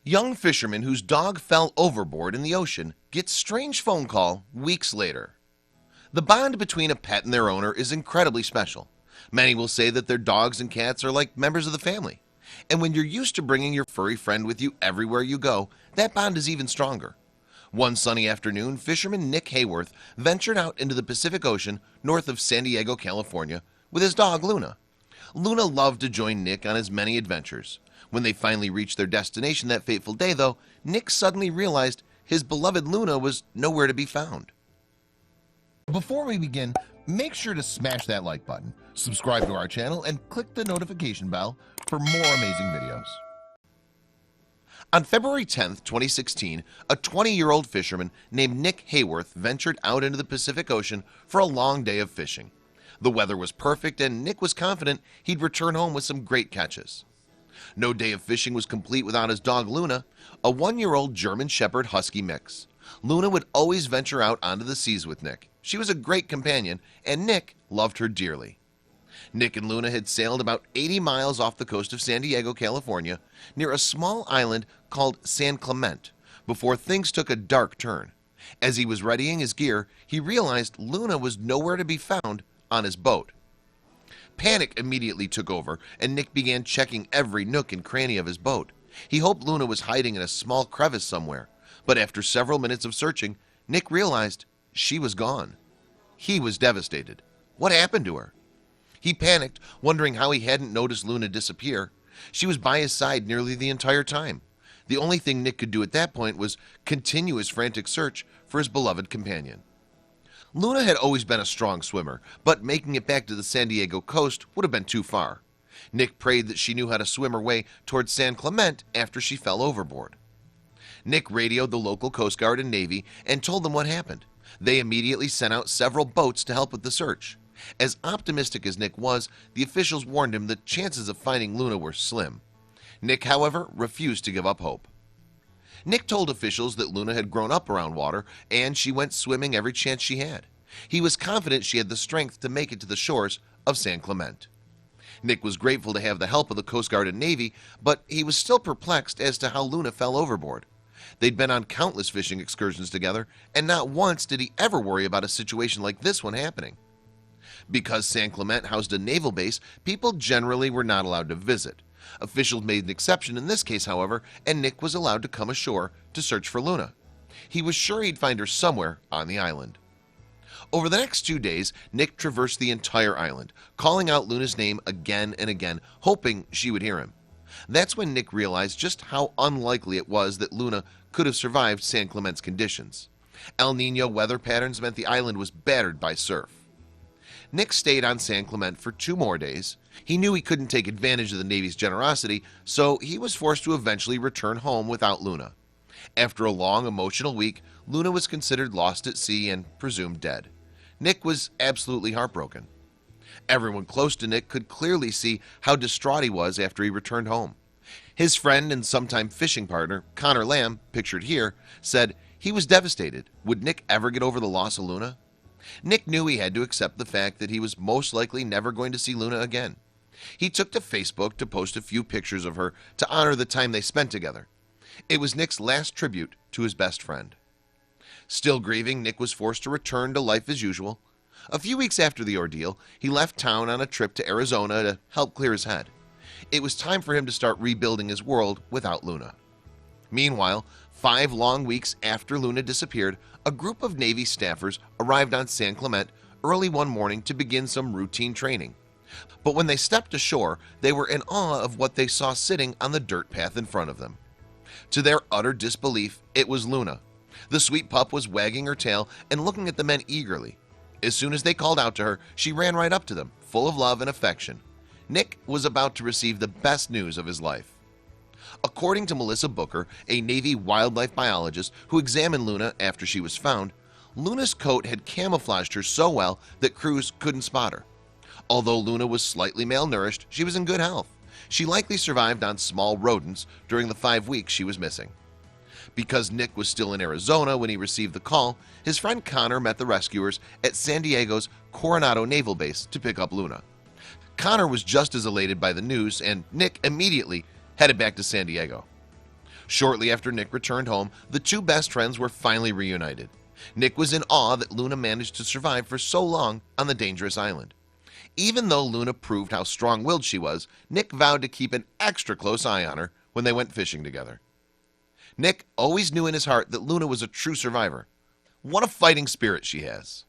Young fisherman whose dog fell overboard in the ocean gets strange phone call weeks later. The bond between a pet and their owner is incredibly special. Many will say that their dogs and cats are like members of the family. And when you're used to bringing your furry friend with you everywhere you go, that bond is even stronger. One sunny afternoon, fisherman Nick Hayworth ventured out into the Pacific Ocean north of San Diego, California, with his dog Luna. Luna loved to join Nick on his many adventures. When they finally reached their destination that fateful day, though, Nick suddenly realized his beloved Luna was nowhere to be found. Before we begin, make sure to smash that like button, subscribe to our channel, and click the notification bell for more amazing videos. On February 10th, 2016, a 20-year-old fisherman named Nick Hayworth ventured out into the Pacific Ocean for a long day of fishing. The weather was perfect, and Nick was confident he'd return home with some great catches. No day of fishing was complete without his dog Luna, a 1-year-old German Shepherd Husky mix. Luna would always venture out onto the seas with Nick. She was a great companion, and Nick loved her dearly. Nick and Luna had sailed about 80 miles off the coast of San Diego, California, near a small island called San Clemente, before things took a dark turn. As he was readying his gear, he realized Luna was nowhere to be found on his boat. Panic immediately took over, and Nick began checking every nook and cranny of his boat. He hoped Luna was hiding in a small crevice somewhere, but after several minutes of searching, Nick realized she was gone. He was devastated. What happened to her? He panicked, wondering how he hadn't noticed Luna disappear. She was by his side nearly the entire time. The only thing Nick could do at that point was continue his frantic search for his beloved companion. Luna had always been a strong swimmer, but making it back to the San Diego coast would have been too far. Nick prayed that she knew how to swim her way towards San Clemente after she fell overboard. Nick radioed the local Coast Guard and Navy and told them what happened. They immediately sent out several boats to help with the search. As optimistic as Nick was, the officials warned him that chances of finding Luna were slim. Nick, however, refused to give up hope. Nick told officials that Luna had grown up around water and she went swimming every chance she had. He was confident she had the strength to make it to the shores of San Clemente. Nick was grateful to have the help of the Coast Guard and Navy, but he was still perplexed as to how Luna fell overboard. They'd been on countless fishing excursions together, and not once did he ever worry about a situation like this one happening. Because San Clemente housed a naval base, people generally were not allowed to visit. Officials made an exception in this case, however, and Nick was allowed to come ashore to search for Luna. He was sure he'd find her somewhere on the island. Over the next 2 days, Nick traversed the entire island, calling out Luna's name again and again, hoping she would hear him. That's when Nick realized just how unlikely it was that Luna could have survived San Clemente's conditions. El Nino weather patterns meant the island was battered by surf. Nick stayed on San Clemente for 2 more days. He knew he couldn't take advantage of the Navy's generosity, so he was forced to eventually return home without Luna. After a long, emotional week, Luna was considered lost at sea and presumed dead. Nick was absolutely heartbroken. Everyone close to Nick could clearly see how distraught he was after he returned home. His friend and sometime fishing partner, Connor Lamb, pictured here, said he was devastated. Would Nick ever get over the loss of Luna? Nick knew he had to accept the fact that he was most likely never going to see Luna again. He took to Facebook to post a few pictures of her to honor the time they spent together. It was Nick's last tribute to his best friend. Still grieving, Nick was forced to return to life as usual. A few weeks after the ordeal, he left town on a trip to Arizona to help clear his head. It was time for him to start rebuilding his world without Luna. Meanwhile, 5 long weeks after Luna disappeared, a group of Navy staffers arrived on San Clemente early one morning to begin some routine training. But when they stepped ashore, they were in awe of what they saw sitting on the dirt path in front of them. To their utter disbelief, it was Luna. The sweet pup was wagging her tail and looking at the men eagerly. As soon as they called out to her, she ran right up to them, full of love and affection. Nick was about to receive the best news of his life. According to Melissa Booker, a Navy wildlife biologist who examined Luna after she was found, Luna's coat had camouflaged her so well that crews couldn't spot her. Although Luna was slightly malnourished, she was in good health. She likely survived on small rodents during the 5 weeks she was missing. Because Nick was still in Arizona when he received the call, his friend Connor met the rescuers at San Diego's Coronado Naval Base to pick up Luna. Connor was just as elated by the news, and Nick immediately headed back to San Diego. Shortly after Nick returned home, the two best friends were finally reunited. Nick was in awe that Luna managed to survive for so long on the dangerous island. Even though Luna proved how strong-willed she was, Nick vowed to keep an extra close eye on her when they went fishing together. Nick always knew in his heart that Luna was a true survivor. What a fighting spirit she has.